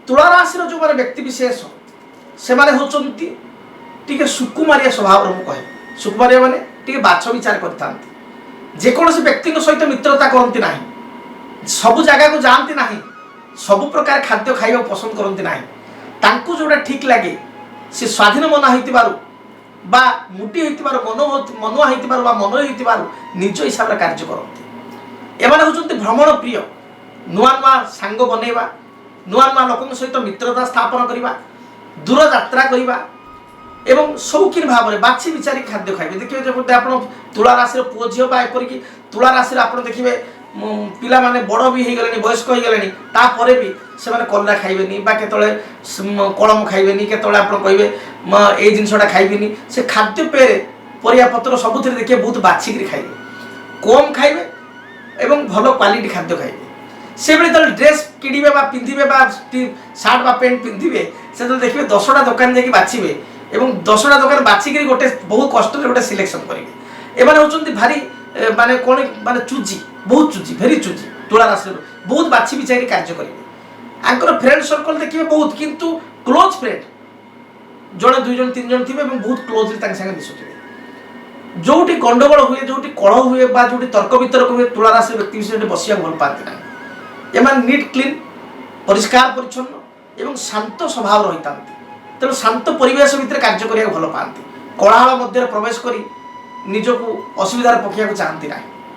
तुला राशि जो माने व्यक्ति विशेष से माने होचंती टिके सुकुमारिया स्वभाव रो कहे सुकुमारिया माने टिके बाछ विचार करथांती जेकोसी व्यक्ति सहित मित्रता करती ना सब जगह को जानती ना सब प्रकार खाद्य खाइबा पसंद करती ना तांकु जोड़ा ठीक लगे से स्वाधीन मना होइतिबारु बा मुटी होइतिबारु मनुआ होइतिबारु बा मन होइतिबारु निज हिसाब रे कार्य करती एमाने होचंती भ्रमण प्रिय नुआ नुआ सांग बनैबा नुआ नुआ लोक सहित मित्रता स्थापन करवा दूर यात्रा करवा एवं शौकीन भाव में बाछी विचारी खाद्य खाइबे देखिए जब आप तुला राशि पुओ झील बा एपरिक तुला राशि आप देखिए पिला माने बड़ भी हो गले वयस्क हो गले तापर भी से कलरा खाइबेनी बा केतले कलम खाइबेनी केतले आप कहे ये जिनसटा खाइबेनी से खाद्य पेय परिया पत्र सबुथ देखिए बहुत बाछिक खाइबे कम खाइबे एवं भल क्वालिटी खाद्य खाइबे से बेले तो ड्रेस किणवे पिंधे सार्ट बा पैंट पिंधे से देखिए 10टा दुकान जाकि बाछिबे एवं 10टा दुकान बाछिक गोटे बहुत कष्ट गोटे सिलेक्शन करेंगे एमाने होचंती भारी माने कौन माने चूजी बहुत चूजी भेरी चूजी तुला राशि बहुत बाछी विचारी कार्य करेंगे आंकर फ्रेंड सर्कल देखिए बहुत किंतु क्लोज फ्रेंड जड़े 2 जन 3 जन थे बहुत क्लोजली संगे मिशुवे जोटी गंडगोल हुए जोटी कलह हुए बा जोटी तर्क वितर्क हुए तुला राशि व्यक्ति विशेष बसिया भल पाती ना एमान नीट क्लीन परिष्कार परिच्छन्न एवं शांत स्वभाव रही था तेणु शांत परिवेश भितर कार्य करने भल पाती कोलाहल मध्य प्रवेश कर निजक असुविधार पकड़ा चाहती ना।